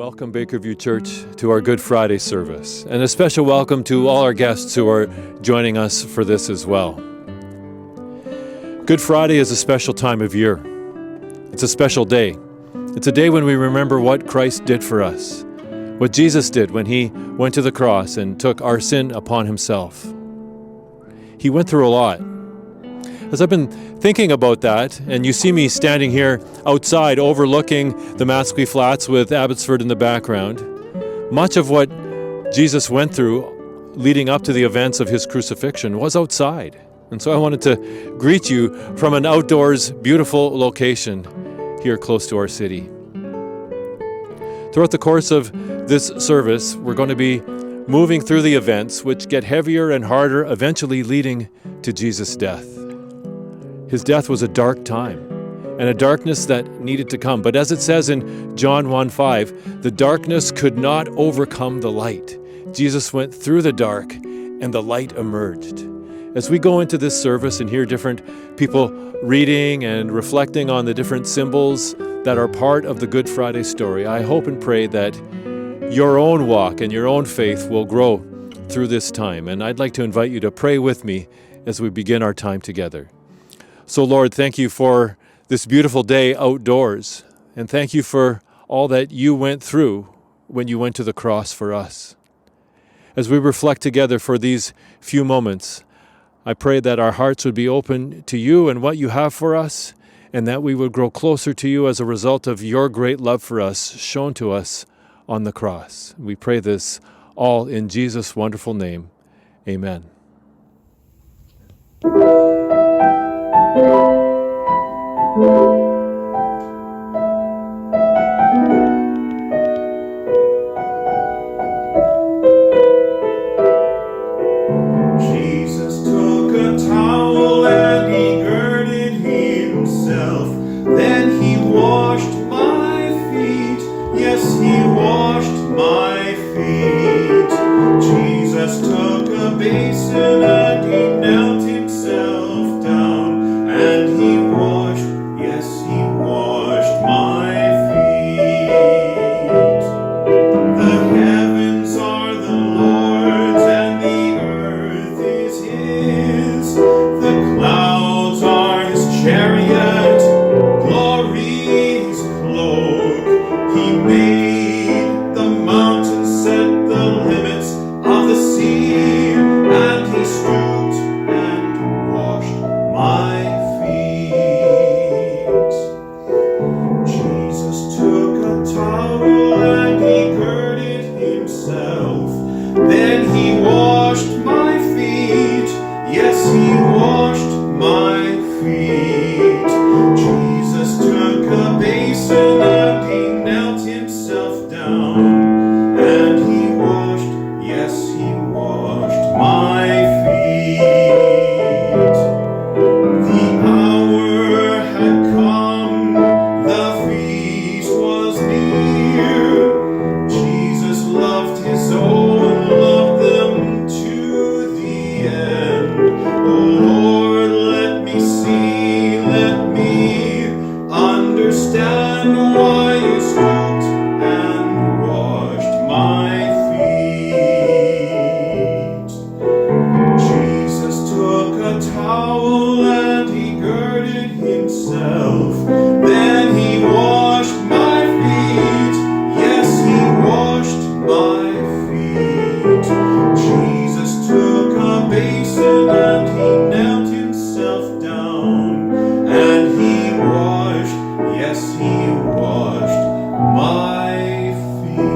Welcome, Bakerview Church, to our Good Friday service, and a special welcome to all our guests who are joining us for this as well. Good Friday is a special time of year. It's a special day. It's a day when we remember what Christ did for us, what Jesus did when he went to the cross and took our sin upon himself. He went through a lot. As I've been thinking about that, and you see me standing here outside overlooking the Matsqui Flats with Abbotsford in the background, much of what Jesus went through leading up to the events of his crucifixion was outside. And so I wanted to greet you from an outdoors beautiful location here close to our city. Throughout the course of this service, we're going to be moving through the events which get heavier and harder, eventually leading to Jesus' death. His death was a dark time, and a darkness that needed to come. But as it says in John 1:5, the darkness could not overcome the light. Jesus went through the dark, and the light emerged. As we go into this service and hear different people reading and reflecting on the different symbols that are part of the Good Friday story, I hope and pray that your own walk and your own faith will grow through this time. And I'd like to invite you to pray with me as we begin our time together. So Lord, thank you for this beautiful day outdoors, and thank you for all that you went through when you went to the cross for us. As we reflect together for these few moments, I pray that our hearts would be open to you and what you have for us, and that we would grow closer to you as a result of your great love for us shown to us on the cross. We pray this all in Jesus' wonderful name. Amen. Jesus took a towel and he girded himself. Then he washed my feet. Yes, he washed my feet. Jesus took a basin and he knelt himself down. And he washed, yes, he washed my feet. The heavens are the Lord's and the earth is his. The clouds are his chariot, glory his cloak. He made the mountains, set the limits of the sea, and he stooped and washed my feet. Jesus took a towel and he girded himself. Then he washed my feet. Yes, he washed my feet. Jesus took a basin and he knelt himself down. And he washed, yes, he washed my feet. The hour had come, the feast was near. Jesus loved his own, loved them to the end. Oh Lord, let me see, let me understand why you stooped and washed my feet. Jesus took a towel and he girded himself. Then he washed my feet. Yes, he washed my feet. Jesus took a basin and he knelt himself down. And he washed, yes, he washed my feet.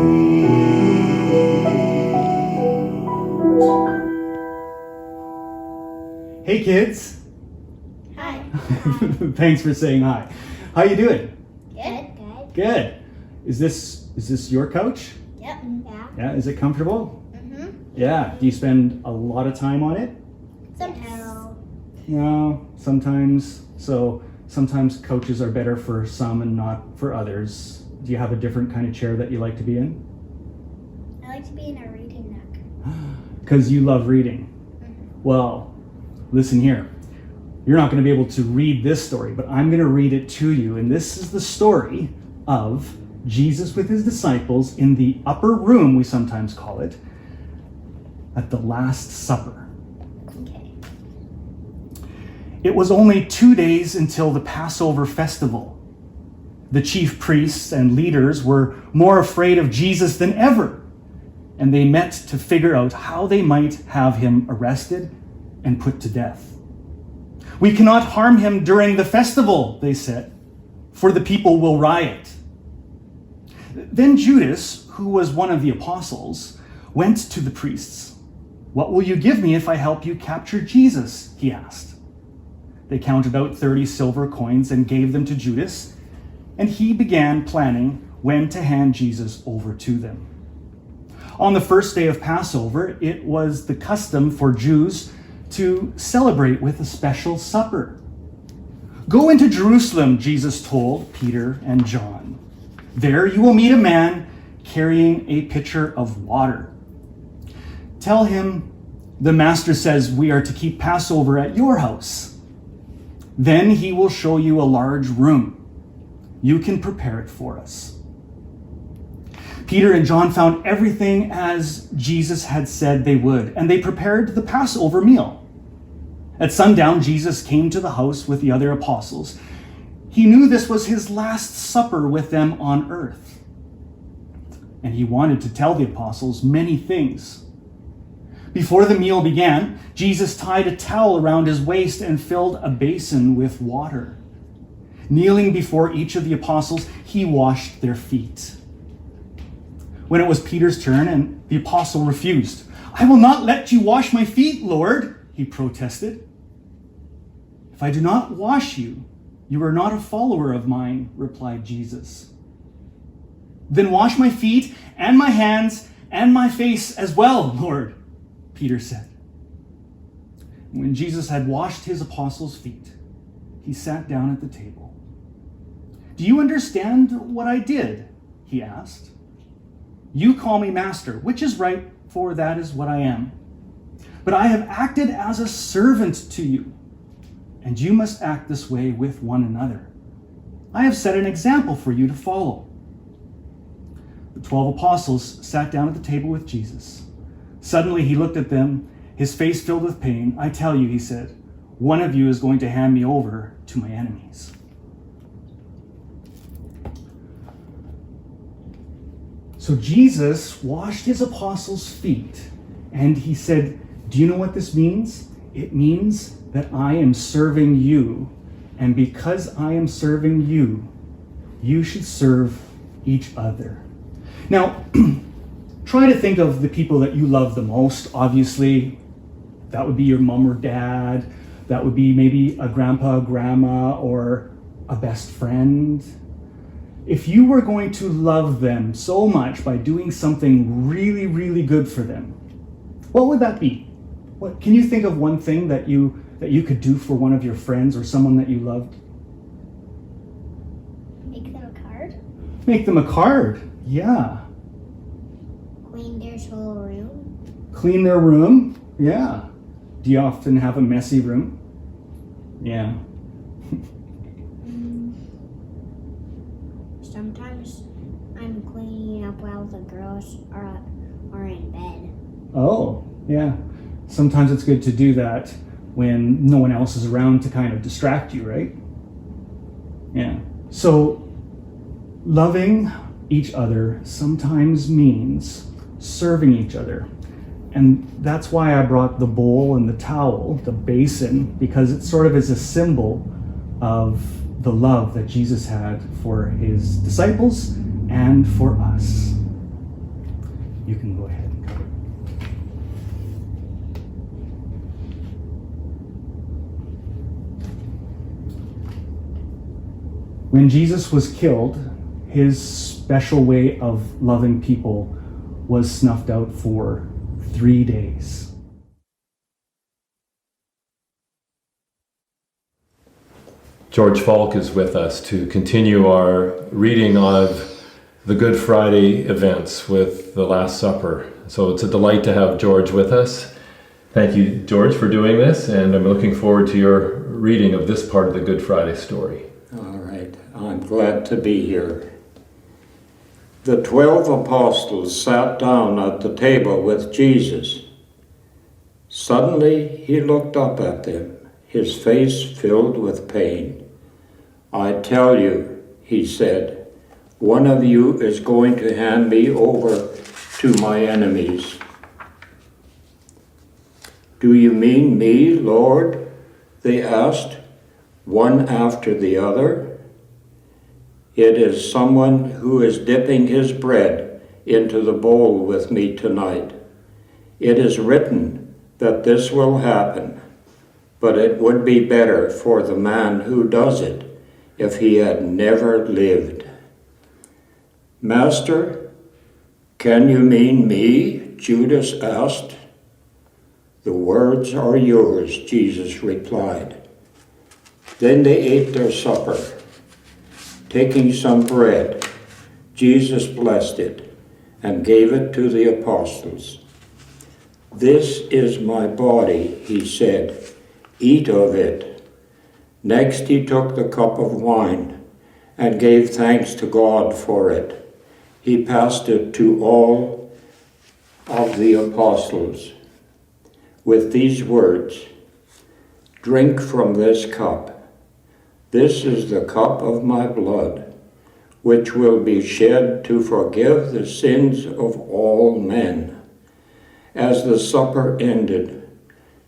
Hey kids. Hi. Thanks for saying hi. How you doing? Good. Good. Is this your couch? Yep. Yeah. Yeah, is it comfortable? Mm-hmm. Yeah. Do you spend a lot of time on it? Somehow. No, sometimes. So sometimes couches are better for some and not for others. Do you have a different kind of chair that you like to be in? I like to be in a reading nook. Because you love reading. Well, listen here. You're not going to be able to read this story, but I'm going to read it to you. And this is the story of Jesus with his disciples in the upper room, we sometimes call it, at the Last Supper. Okay. It was only 2 days until the Passover festival. The chief priests and leaders were more afraid of Jesus than ever, and they met to figure out how they might have him arrested and put to death. "We cannot harm him during the festival," they said, "for the people will riot." Then Judas, who was one of the apostles, went to the priests. "What will you give me if I help you capture Jesus?" he asked. They counted out 30 silver coins and gave them to Judas, and he began planning when to hand Jesus over to them. On the first day of Passover, it was the custom for Jews to celebrate with a special supper. "Go into Jerusalem," Jesus told Peter and John. "There you will meet a man carrying a pitcher of water. Tell him, 'The master says we are to keep Passover at your house.' Then he will show you a large room. You can prepare it for us." Peter and John found everything as Jesus had said they would, and they prepared the Passover meal. At sundown, Jesus came to the house with the other apostles. He knew this was his last supper with them on earth, and he wanted to tell the apostles many things. Before the meal began, Jesus tied a towel around his waist and filled a basin with water. Kneeling before each of the apostles, he washed their feet. When it was Peter's turn, and the apostle refused. "I will not let you wash my feet, Lord," he protested. "If I do not wash you, you are not a follower of mine," replied Jesus. "Then wash my feet and my hands and my face as well, Lord," Peter said. When Jesus had washed his apostles' feet, he sat down at the table. "Do you understand what I did?" he asked. "You call me master, which is right, for that is what I am. But I have acted as a servant to you, and you must act this way with one another. I have set an example for you to follow." The 12 apostles sat down at the table with Jesus. Suddenly he looked at them, his face filled with pain. "I tell you," he said, "one of you is going to hand me over to my enemies." So Jesus washed his apostles' feet, and he said, "Do you know what this means? It means that I am serving you, and because I am serving you, you should serve each other." Now, try to think of the people that you love the most. Obviously, that would be your mom or dad. That would be maybe a grandpa, grandma, or a best friend. If you were going to love them so much by doing something really, really good for them, what would that be? What can you think of one thing that you could do for one of your friends or someone that you loved? Make them a card. Make them a card. Yeah. Clean their whole room. Clean their room. Yeah. Do you often have a messy room? Yeah. Sometimes I'm cleaning up while the girls are in bed. Oh, yeah. Sometimes it's good to do that when no one else is around to kind of distract you, right? Yeah. So loving each other sometimes means serving each other. And that's why I brought the bowl and the towel, the basin, because it sort of is a symbol of the love that Jesus had for his disciples and for us. You can go ahead and cover it. When Jesus was killed, his special way of loving people was snuffed out for 3 days. George Falk is with us to continue our reading of the Good Friday events with the Last Supper. So it's a delight to have George with us. Thank you, George, for doing this, and I'm looking forward to your reading of this part of the Good Friday story. All right, I'm glad to be here. The 12 apostles sat down at the table with Jesus. Suddenly he looked up at them, his face filled with pain. "I tell you," he said, "one of you is going to hand me over to my enemies." "Do you mean me, Lord?" they asked, one after the other. "It is someone who is dipping his bread into the bowl with me tonight. It is written that this will happen, but it would be better for the man who does it if he had never lived." "Master, can you mean me?" Judas asked. "The words are yours," Jesus replied. Then they ate their supper. Taking some bread, Jesus blessed it and gave it to the apostles. "This is my body," he said. "Eat of it." Next he took the cup of wine and gave thanks to God for it. He passed it to all of the apostles with these words, "Drink from this cup. This is the cup of my blood, which will be shed to forgive the sins of all men." As the supper ended,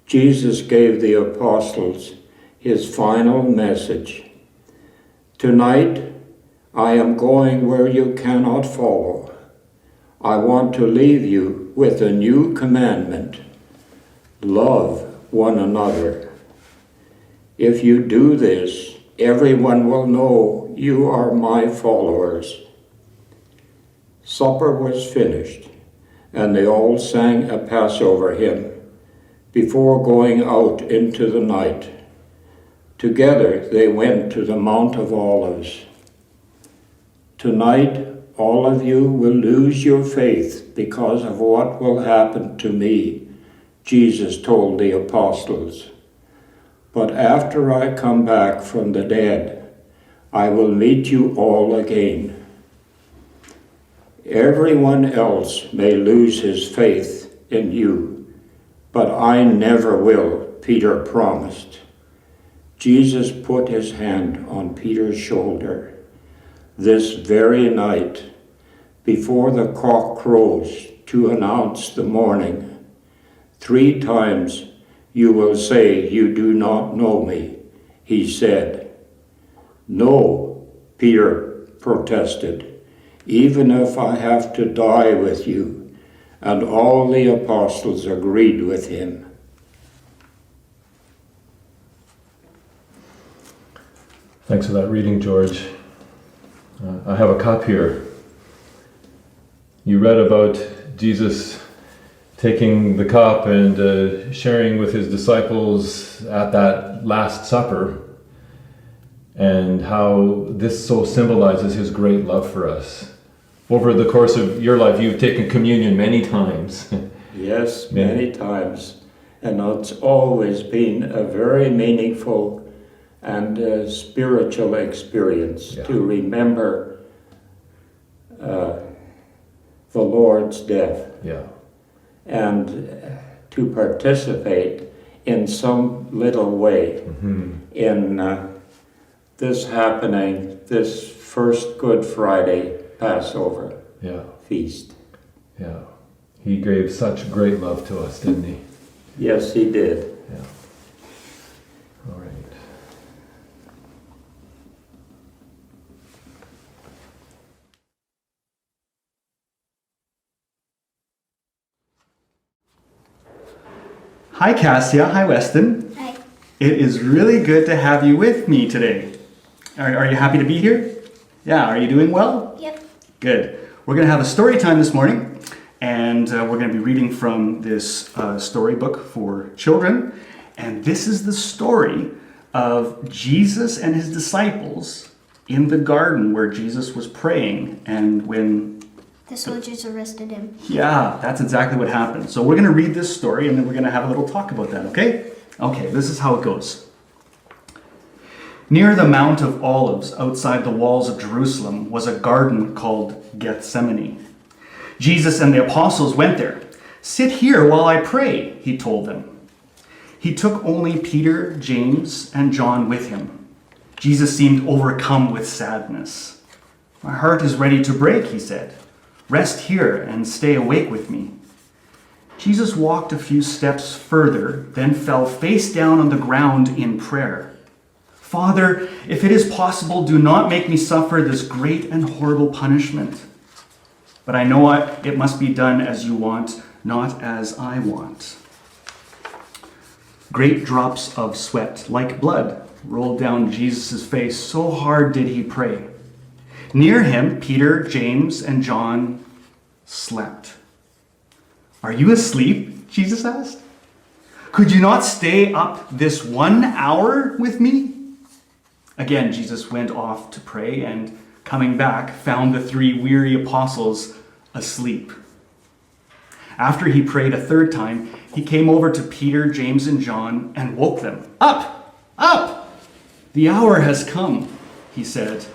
Jesus gave the apostles his final message. "Tonight, I am going where you cannot follow. I want to leave you with a new commandment. Love one another. If you do this, everyone will know you are my followers." Supper was finished, and they all sang a Passover hymn before going out into the night. Together they went to the Mount of Olives. "Tonight, all of you will lose your faith because of what will happen to me," Jesus told the apostles. "But after I come back from the dead, I will meet you all again. Everyone else may lose his faith in you, but I never will," Peter promised. Jesus put his hand on Peter's shoulder. "This very night, before the cock crows to announce the morning, 3 times you will say you do not know me," he said. "No," Peter protested, "even if I have to die with you." And all the apostles agreed with him. Thanks for that reading, George. I have a cup here. You read about Jesus taking the cup and sharing with his disciples at that Last Supper, and how this so symbolizes his great love for us. Over the course of your life, you've taken communion many times. Yes, many times. And it's always been a very meaningful and spiritual experience to remember the Lord's death. Yeah. And to participate in some little way in this happening, this first Good Friday Passover feast. Yeah. He gave such great love to us, didn't he? Yes, he did. Yeah. All right. Hi, Cassia. Hi, Weston. Hi. It is really good to have you with me today. Are you happy to be here? Yeah, are you doing well? Yep. Good. We're going to have a story time this morning, and we're going to be reading from this storybook for children. And this is the story of Jesus and his disciples in the garden where Jesus was praying, and when the soldiers arrested him. Yeah, that's exactly what happened. So we're going to read this story, and then we're going to have a little talk about that, okay? Okay, this is how it goes. Near the Mount of Olives, outside the walls of Jerusalem, was a garden called Gethsemane. Jesus and the apostles went there. "Sit here while I pray," he told them. He took only Peter, James, and John with him. Jesus seemed overcome with sadness. "My heart is ready to break," he said. "Rest here and stay awake with me." Jesus walked a few steps further, then fell face down on the ground in prayer. "Father, if it is possible, do not make me suffer this great and horrible punishment. But I know it must be done as you want, not as I want." Great drops of sweat, like blood, rolled down Jesus' face. So hard did he pray. Near him, Peter, James, and John slept. "Are you asleep?" Jesus asked. "Could you not stay up this 1 hour with me?" Again, Jesus went off to pray, and coming back, found the 3 weary apostles asleep. After he prayed a 3rd time, he came over to Peter, James, and John and woke them. "Up! Up! The hour has come," he said.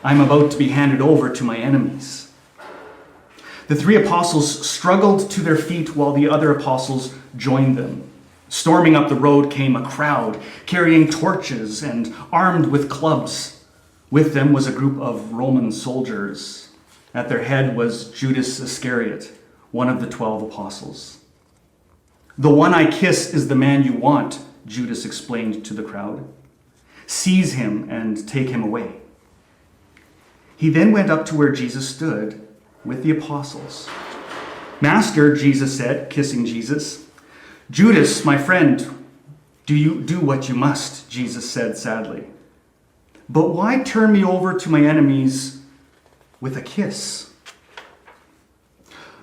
"I'm about to be handed over to my enemies." The 3 apostles struggled to their feet while the other apostles joined them. Storming up the road came a crowd, carrying torches and armed with clubs. With them was a group of Roman soldiers. At their head was Judas Iscariot, one of the 12 apostles. "The one I kiss is the man you want," Judas explained to the crowd. "Seize him and take him away." He then went up to where Jesus stood with the apostles. "Master," Jesus said, kissing Jesus. "Judas, my friend, do you do what you must?" Jesus said sadly. "But why turn me over to my enemies with a kiss?"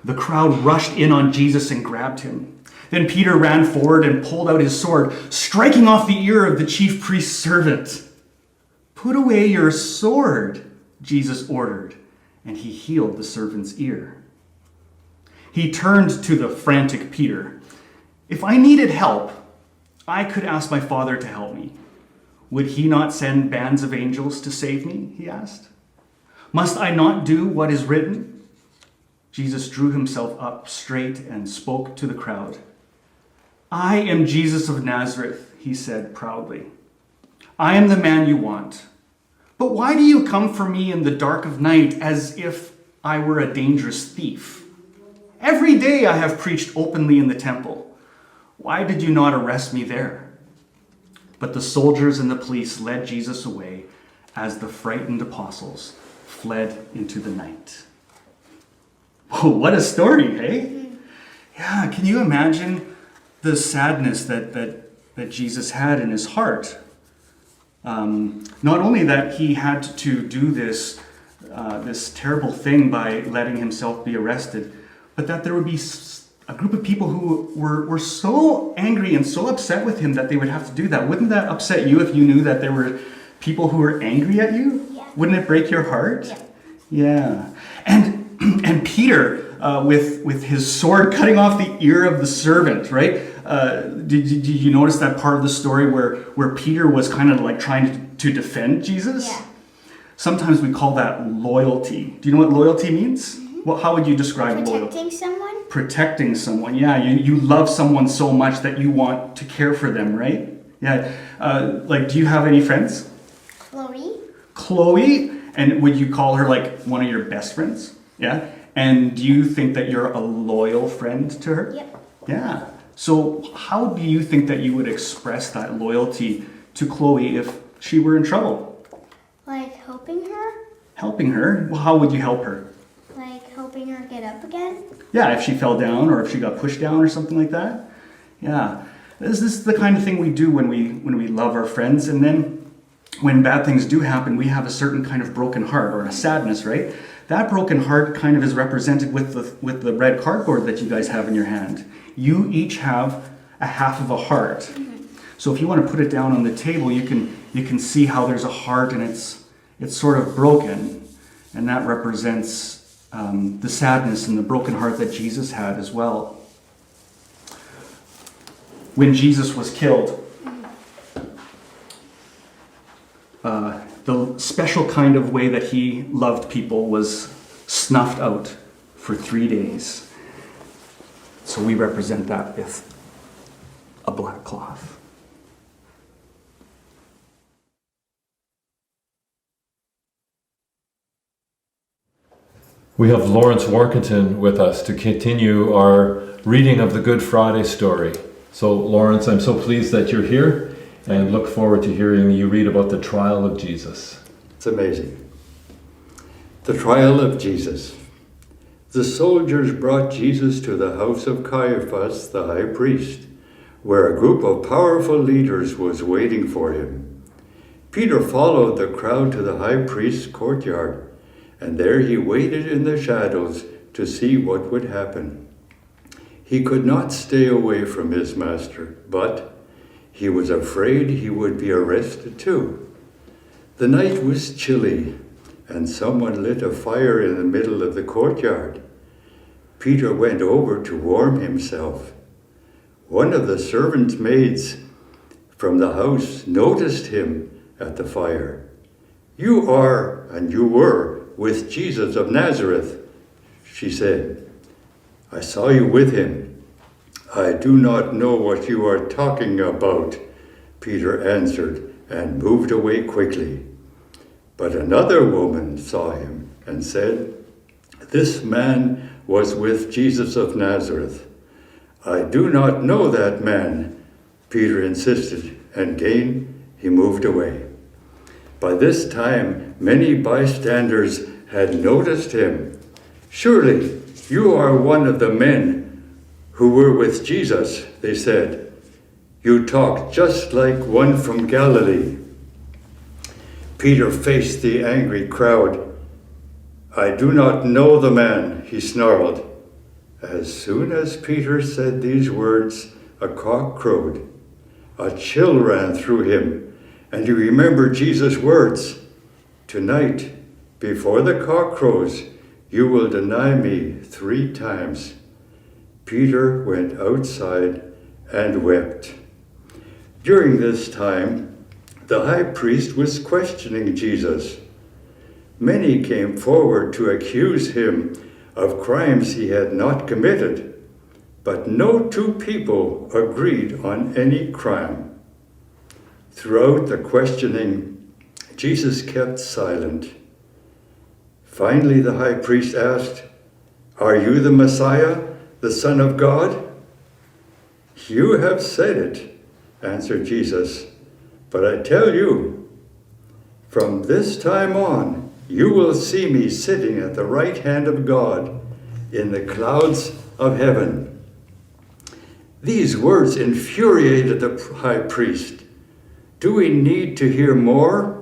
The crowd rushed in on Jesus and grabbed him. Then Peter ran forward and pulled out his sword, striking off the ear of the chief priest's servant. "Put away your sword," Jesus ordered, and he healed the servant's ear. He turned to the frantic Peter. "If I needed help, I could ask my Father to help me. Would he not send bands of angels to save me?" he asked. "Must I not do what is written?" Jesus drew himself up straight and spoke to the crowd. "I am Jesus of Nazareth," he said proudly. "I am the man you want. But why do you come for me in the dark of night as if I were a dangerous thief? Every day I have preached openly in the temple. Why did you not arrest me there?" But the soldiers and the police led Jesus away as the frightened apostles fled into the night. Oh, what a story, hey? Yeah, can you imagine the sadness that Jesus had in his heart? Not only that he had to do this terrible thing by letting himself be arrested, but that there would be a group of people who were so angry and so upset with him that they would have to do that. Wouldn't that upset you if you knew that there were people who were angry at you? Yeah. Wouldn't it break your heart? Yeah. Yeah. And Peter, with his sword cutting off the ear of the servant, right? Did you notice that part of the story where Peter was kind of like trying to defend Jesus? Yeah. Sometimes we call that loyalty. Do you know what loyalty means? Well, how would you describe loyalty? Protecting someone? Protecting someone. Yeah, you love someone so much that you want to care for them, right? Yeah. Do you have any friends? Chloe? And would you call her like one of your best friends? Yeah. And do you think that you're a loyal friend to her? Yep. Yeah. So how do you think that you would express that loyalty to Chloe if she were in trouble? Like helping her? Helping her? Well, how would you help her? Like helping her get up again? Yeah, if she fell down or if she got pushed down or something like that. Yeah. This is the kind of thing we do when we love our friends, and then when bad things do happen, we have a certain kind of broken heart or a sadness, right? That broken heart kind of is represented with the red cardboard that you guys have in your hand. You each have a half of a heart. Mm-hmm. So if you want to put it down on the table, you can see how there's a heart and it's sort of broken, and that represents the sadness and the broken heart that Jesus had as well. When Jesus was killed, the special kind of way that he loved people was snuffed out for 3 days. So we represent that with a black cloth. We have Lawrence Warkentin with us to continue our reading of the Good Friday story. So Lawrence, I'm so pleased that you're here and look forward to hearing you read about the trial of Jesus. It's amazing. The trial of Jesus. The soldiers brought Jesus to the house of Caiaphas, the high priest, where a group of powerful leaders was waiting for him. Peter followed the crowd to the high priest's courtyard, and there he waited in the shadows to see what would happen. He could not stay away from his master, but he was afraid he would be arrested too. The night was chilly, and someone lit a fire in the middle of the courtyard. Peter went over to warm himself. One of the servant maids from the house noticed him at the fire. "You are, and you were, with Jesus of Nazareth," she said. "I saw you with him." "I do not know what you are talking about," Peter answered and moved away quickly. But another woman saw him and said, "This man was with Jesus of Nazareth." "I do not know that man," Peter insisted, and again he moved away. By this time, many bystanders had noticed him. "Surely you are one of the men who were with Jesus," they said. "You talk just like one from Galilee." Peter faced the angry crowd. "I do not know the man," he snarled. As soon as Peter said these words, a cock crowed. A chill ran through him, and he remembered Jesus' words, "Tonight, before the cock crows, you will deny me 3 times." Peter went outside and wept. During this time, the high priest was questioning Jesus. Many came forward to accuse him of crimes he had not committed, but no 2 people agreed on any crime. Throughout the questioning, Jesus kept silent. Finally, the high priest asked, "Are you the Messiah, the Son of God?" "You have said it," answered Jesus. "But I tell you, from this time on, you will see me sitting at the right hand of God in the clouds of heaven." These words infuriated the high priest. Do we need to hear more?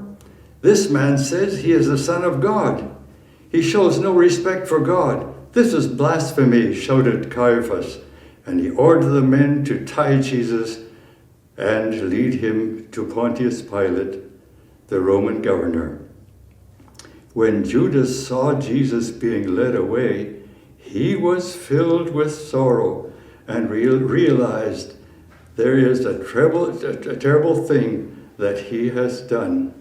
This man says he is the Son of God. He shows no respect for God. "This is blasphemy," shouted Caiaphas, and he ordered the men to tie Jesus and lead him to Pontius Pilate, the Roman governor. When Judas saw Jesus being led away, he was filled with sorrow and realized there is a terrible thing that he has done.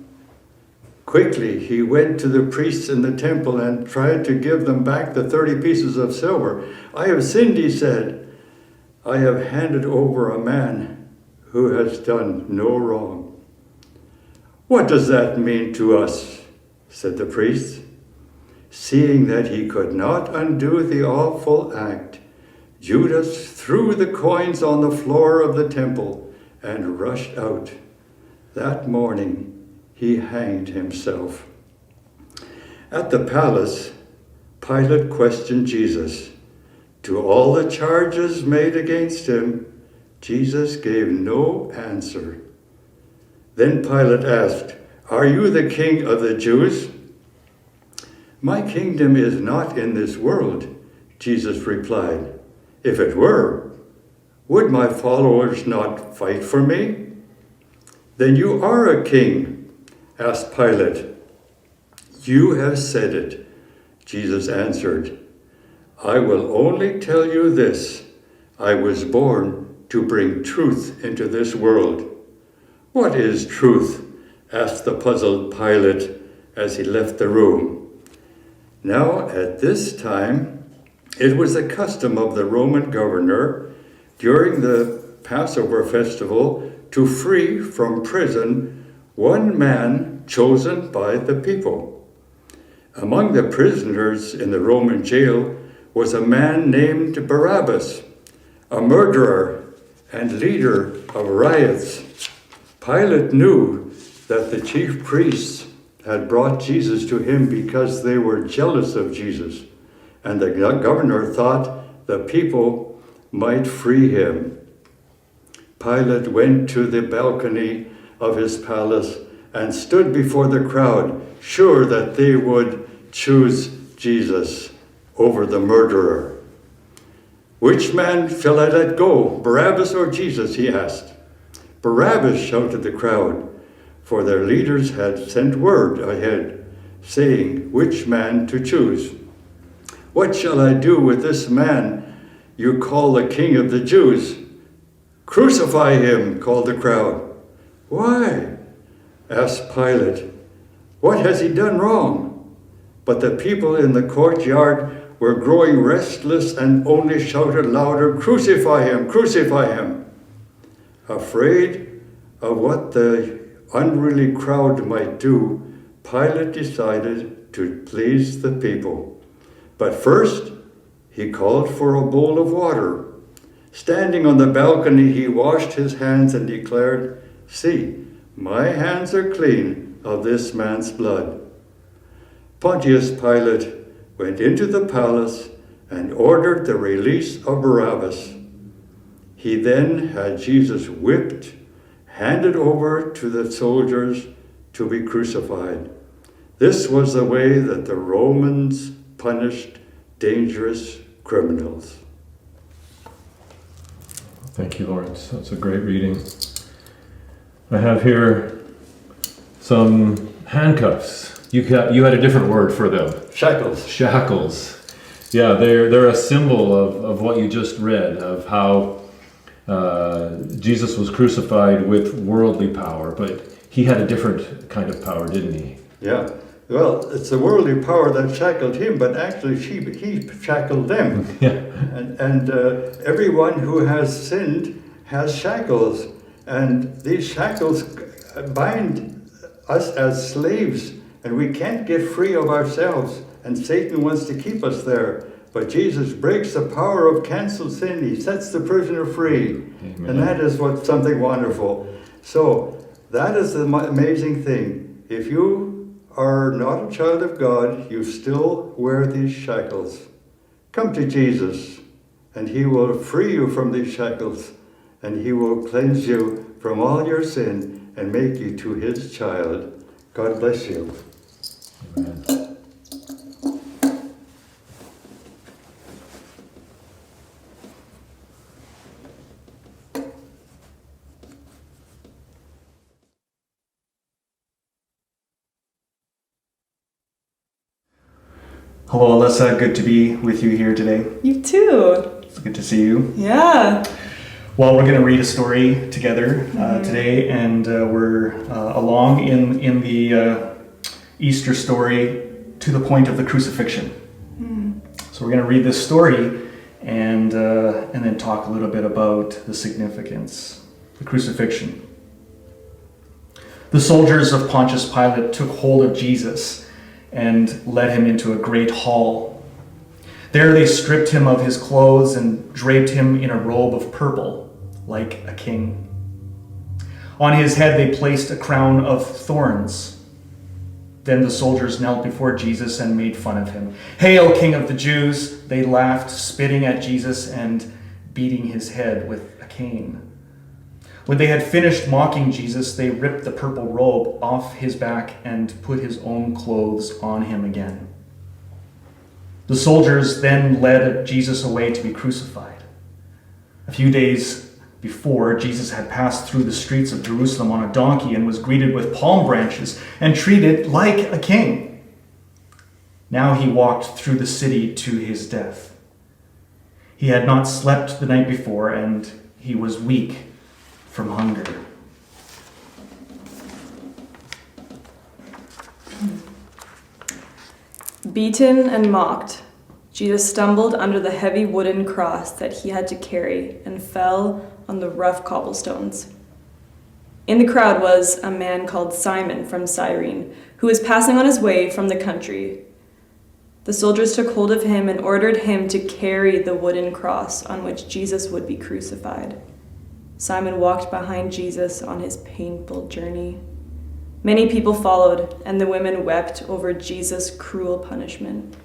Quickly, he went to the priests in the temple and tried to give them back the 30 pieces of silver. "I have sinned," he said. "I have handed over a man who has done no wrong." "What does that mean to us?" said the priests. Seeing that he could not undo the awful act, Judas threw the coins on the floor of the temple and rushed out. That morning, he hanged himself. At the palace, Pilate questioned Jesus. To all the charges made against him, Jesus gave no answer. Then Pilate asked, "Are you the king of the Jews?" "My kingdom is not in this world," Jesus replied. "If it were, would my followers not fight for me?" "Then you are a king?" asked Pilate. "You have said it," Jesus answered. "I will only tell you this. I was born to bring truth into this world." "What is truth?" asked the puzzled Pilate as he left the room. Now, at this time, it was the custom of the Roman governor during the Passover festival to free from prison one man chosen by the people. Among the prisoners in the Roman jail was a man named Barabbas, a murderer and leader of riots. Pilate knew that the chief priests had brought Jesus to him because they were jealous of Jesus, and the governor thought the people might free him. Pilate went to the balcony of his palace and stood before the crowd, sure that they would choose Jesus over the murderer. "Which man shall I let go, Barabbas or Jesus?" he asked. "Barabbas," shouted the crowd, for their leaders had sent word ahead, saying which man to choose. "What shall I do with this man you call the King of the Jews?" "Crucify him," called the crowd. "Why?" asked Pilate. "What has he done wrong?" But the people in the courtyard were growing restless and only shouted louder, "Crucify him! Crucify him!" Afraid of what the unruly crowd might do, Pilate decided to please the people. But first, he called for a bowl of water. Standing on the balcony, he washed his hands and declared, "See, my hands are clean of this man's blood." Pontius Pilate went into the palace and ordered the release of Barabbas. He then had Jesus whipped, handed over to the soldiers to be crucified. This was the way that the Romans punished dangerous criminals. Thank you, Lawrence. That's a great reading. I have here some handcuffs. You had a different word for them. Shackles. Shackles. Yeah, they're a symbol of what you just read, of how Jesus was crucified with worldly power, but he had a different kind of power, didn't he? Yeah. Well, it's the worldly power that shackled him, but actually he shackled them. Yeah. And everyone who has sinned has shackles. And these shackles bind us as slaves, and we can't get free of ourselves. And Satan wants to keep us there. But Jesus breaks the power of canceled sin. He sets the prisoner free. Amen. And that is something wonderful. So that is the amazing thing. If you are not a child of God, you still wear these shackles. Come to Jesus, and he will free you from these shackles, and he will cleanse you from all your sin and make you to his child. God bless you. Amen. Hello, Alyssa. Good to be with you here today. You too. It's good to see you. Yeah. Well, we're going to read a story together today, and we're along in the Easter story to the point of the crucifixion. So we're going to read this story and then talk a little bit about the significance, the crucifixion. The soldiers of Pontius Pilate took hold of Jesus and led him into a great hall. There they stripped him of his clothes and draped him in a robe of purple, like a king. On his head they placed a crown of thorns. Then the soldiers knelt before Jesus and made fun of him. "Hail, King of the Jews!" they laughed, spitting at Jesus and beating his head with a cane. When they had finished mocking Jesus, they ripped the purple robe off his back and put his own clothes on him again. The soldiers then led Jesus away to be crucified. A few days before, Jesus had passed through the streets of Jerusalem on a donkey and was greeted with palm branches and treated like a king. Now he walked through the city to his death. He had not slept the night before, and he was weak from hunger. Beaten and mocked, Jesus stumbled under the heavy wooden cross that he had to carry and fell on the rough cobblestones. In the crowd was a man called Simon from Cyrene, who was passing on his way from the country. The soldiers took hold of him and ordered him to carry the wooden cross on which Jesus would be crucified. Simon walked behind Jesus on his painful journey. Many people followed, and the women wept over Jesus' cruel punishment.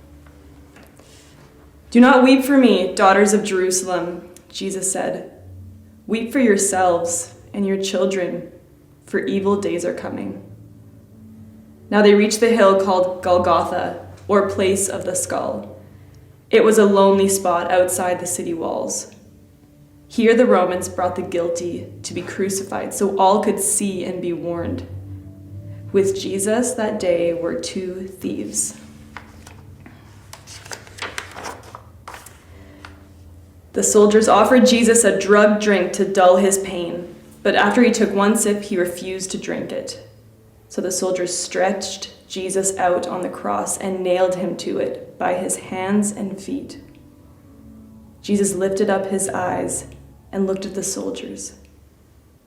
"Do not weep for me, daughters of Jerusalem," Jesus said. "Weep for yourselves and your children, for evil days are coming." Now they reached the hill called Golgotha, or Place of the Skull. It was a lonely spot outside the city walls. Here the Romans brought the guilty to be crucified so all could see and be warned. With Jesus that day were two thieves. The soldiers offered Jesus a drugged drink to dull his pain, but after he took one sip, he refused to drink it. So the soldiers stretched Jesus out on the cross and nailed him to it by his hands and feet. Jesus lifted up his eyes and looked at the soldiers.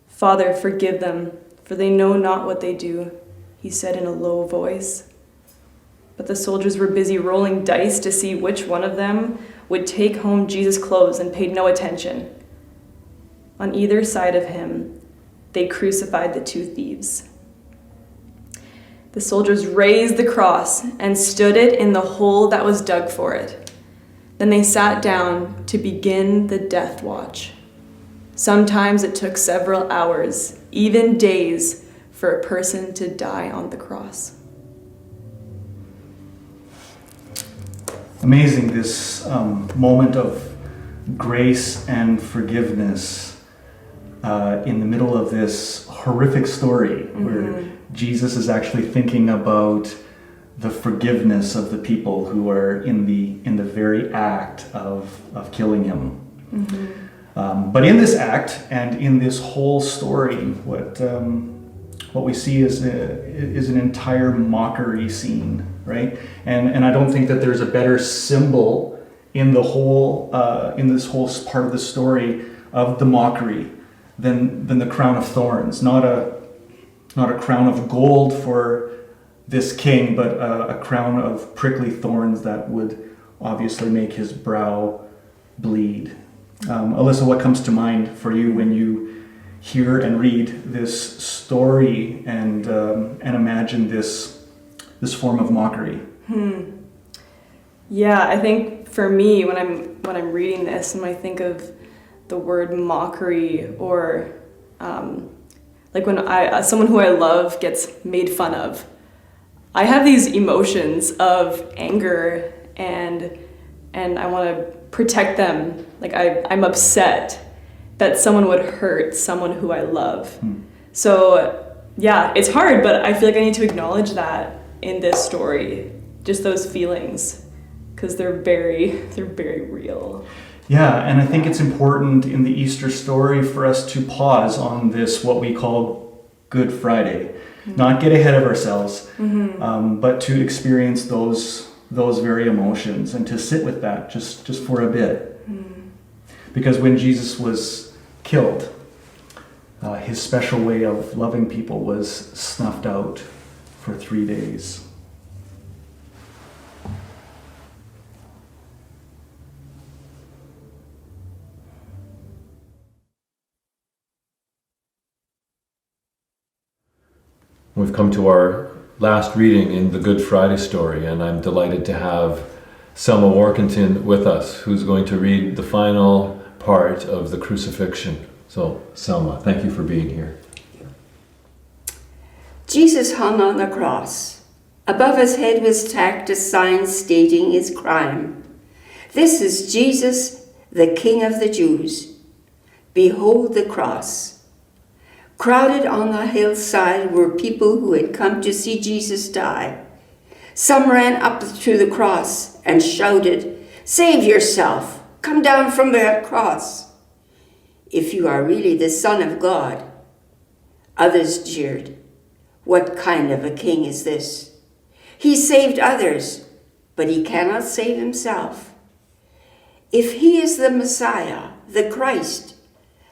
"Father, forgive them, for they know not what they do," he said in a low voice. But the soldiers were busy rolling dice to see which one of them would take home Jesus' clothes and paid no attention. On either side of him, they crucified the two thieves. The soldiers raised the cross and stood it in the hole that was dug for it. Then they sat down to begin the death watch. Sometimes it took several hours, even days, for a person to die on the cross. Amazing, this moment of grace and forgiveness in the middle of this horrific story where Jesus is actually thinking about the forgiveness of the people who are in the very act of killing him. But in this act and in this whole story, what we see is an entire mockery scene, right? And I don't think that there's a better symbol in the whole in this whole part of the story of the mockery than the crown of thorns. Not a crown of gold for this king, but a crown of prickly thorns that would obviously make his brow bleed. Alyssa, what comes to mind for you when you hear and read this story and imagine this form of mockery? Yeah, I think for me, when I'm reading this and I think of the word mockery, or like when someone who I love gets made fun of, I have these emotions of anger and I want to protect them. Like I'm upset that someone would hurt someone who I love. So yeah, it's hard, but I feel like I need to acknowledge that in this story, just those feelings, because they're very real. Yeah, and I think it's important in the Easter story for us to pause on this, what we call Good Friday. Not get ahead of ourselves, but to experience those very emotions and to sit with that just for a bit. Because when Jesus was killed, his special way of loving people was snuffed out for 3 days. We've come to our last reading in the Good Friday story, and I'm delighted to have Selma Workington with us, who's going to read the final part of the crucifixion. So, Selma, thank you for being here. Jesus hung on the cross. Above his head was tacked a sign stating his crime. "This is Jesus, the King of the Jews. Behold the cross." Crowded on the hillside were people who had come to see Jesus die. Some ran up to the cross and shouted, "Save yourself! Come down from that cross, if you are really the Son of God." Others jeered, "What kind of a king is this? He saved others, but he cannot save himself. If he is the Messiah, the Christ,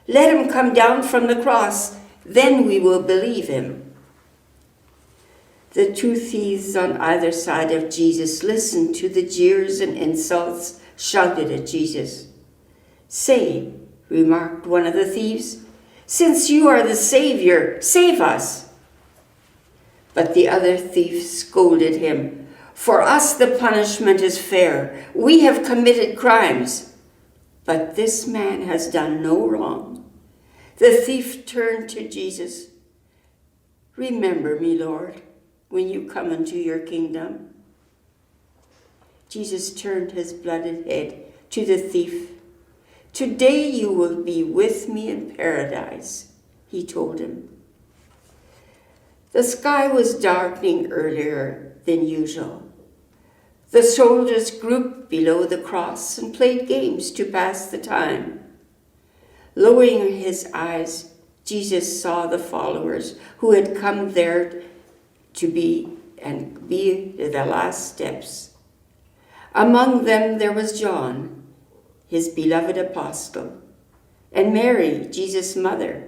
let him come down from the cross, then we will believe him." The two thieves on either side of Jesus listened to the jeers and insults shouted at Jesus. "Say," remarked one of the thieves, "since you are the Savior, save us." But the other thief scolded him, "For us the punishment is fair. We have committed crimes, but this man has done no wrong." The thief turned to Jesus. "Remember me, Lord, when you come into your kingdom." Jesus turned his blooded head to the thief. "Today you will be with me in paradise," he told him. The sky was darkening earlier than usual. The soldiers grouped below the cross and played games to pass the time. Lowering his eyes, Jesus saw the followers who had come there to be the last steps. Among them there was John, his beloved apostle, and Mary, Jesus' mother.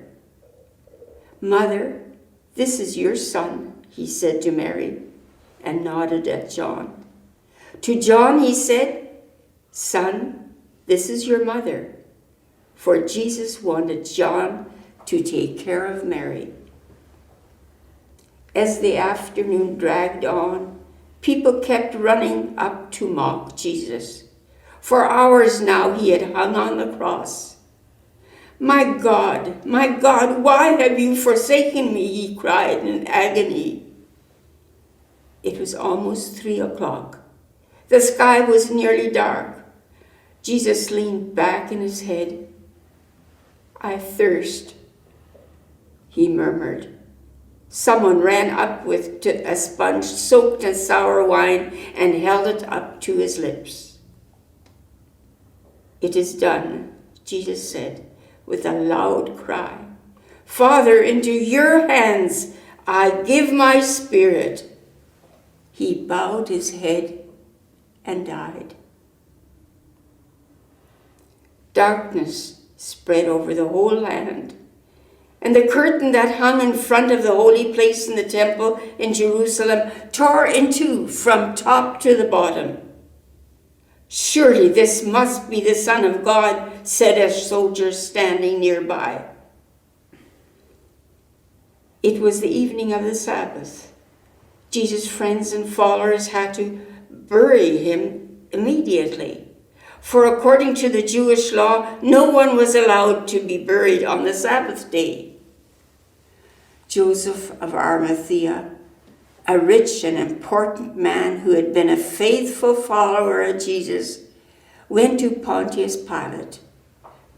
"Mother, this is your son," he said to Mary, and nodded at John. To John he said, "Son, this is your mother," for Jesus wanted John to take care of Mary. As the afternoon dragged on, people kept running up to mock Jesus. For hours now he had hung on the cross. My God, why have you forsaken me?" he cried in agony. It was almost 3:00. The sky was nearly dark. Jesus leaned back in his head. "I thirst," he murmured. Someone ran up with a sponge soaked in sour wine and held it up to his lips. "It is done," Jesus said with a loud cry. "Father, into your hands I give my spirit." He bowed his head and died. Darkness spread over the whole land, and the curtain that hung in front of the holy place in the temple in Jerusalem tore in two from top to the bottom. "Surely this must be the Son of God," said a soldier standing nearby. It was the evening of the Sabbath. Jesus' friends and followers had to bury him immediately, for according to the Jewish law, no one was allowed to be buried on the Sabbath day. Joseph of Arimathea, a rich and important man who had been a faithful follower of Jesus, went to Pontius Pilate.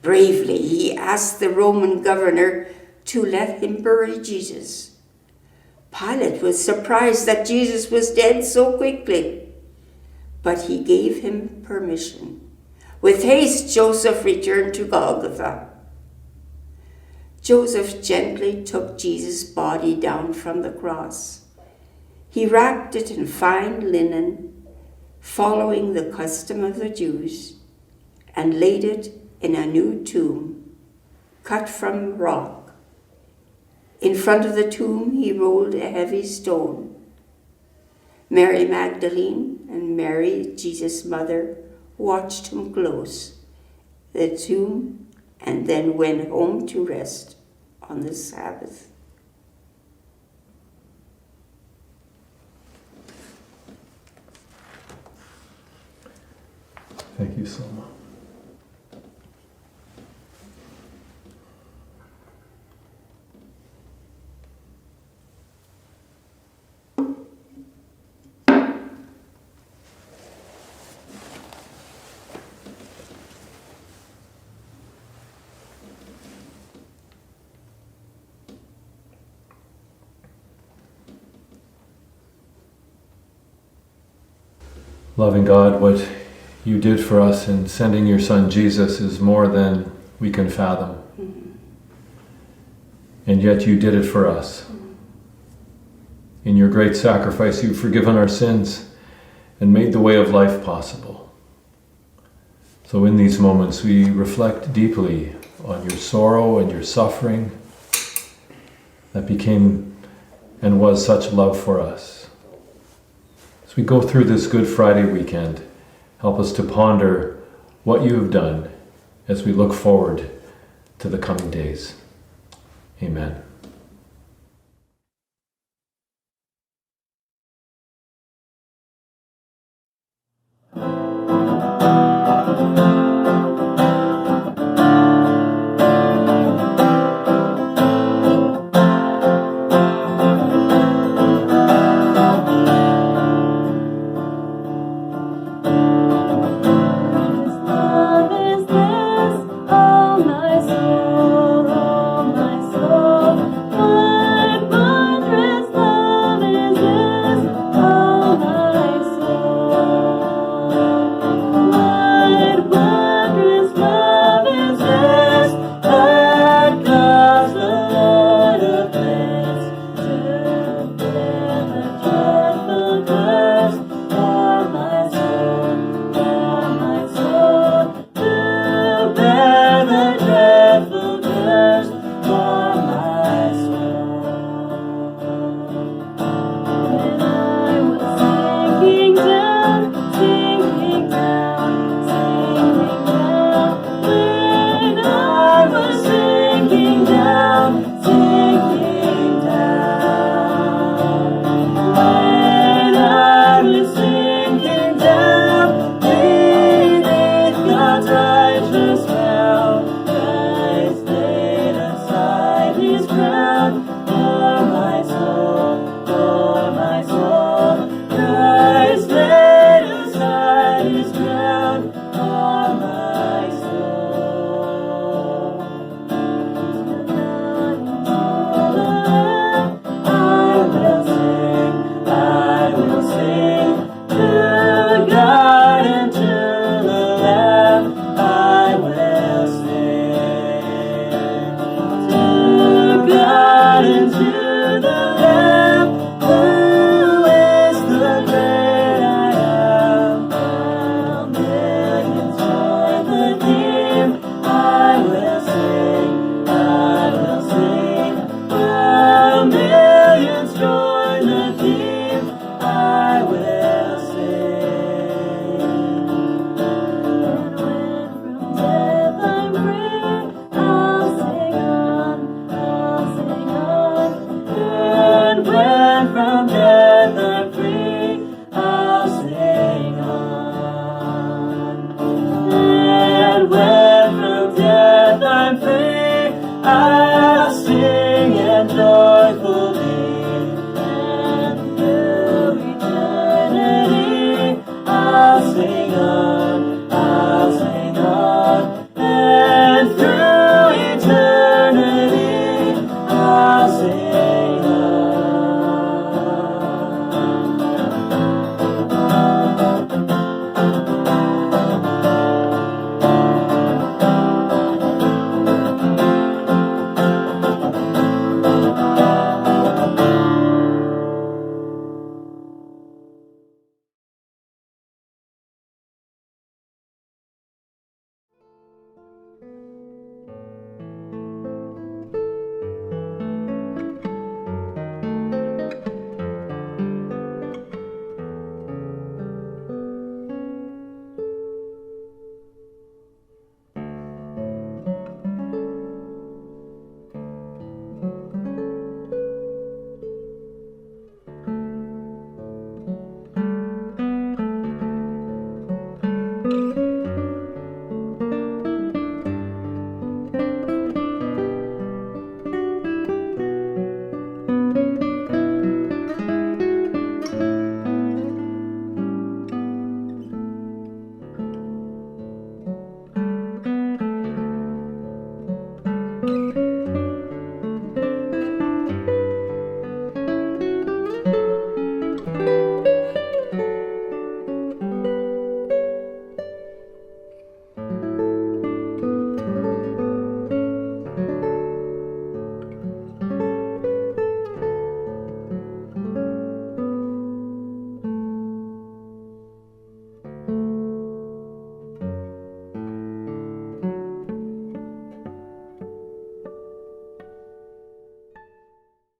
Bravely, he asked the Roman governor to let him bury Jesus. Pilate was surprised that Jesus was dead so quickly, but he gave him permission. With haste, Joseph returned to Golgotha. Joseph gently took Jesus' body down from the cross. He wrapped it in fine linen, following the custom of the Jews, and laid it in a new tomb, cut from rock. In front of the tomb, he rolled a heavy stone. Mary Magdalene and Mary, Jesus' mother, watched him close the tomb and then went home to rest on the Sabbath. Thank you, Selma. Loving God, what you did for us in sending your Son Jesus is more than we can fathom. Mm-hmm. And yet you did it for us. Mm-hmm. In your great sacrifice, you've forgiven our sins and made the way of life possible. So in these moments we reflect deeply on your sorrow and your suffering that became and was such love for us. As we go through this Good Friday weekend, help us to ponder what you have done as we look forward to the coming days. Amen. And when from death I'm free,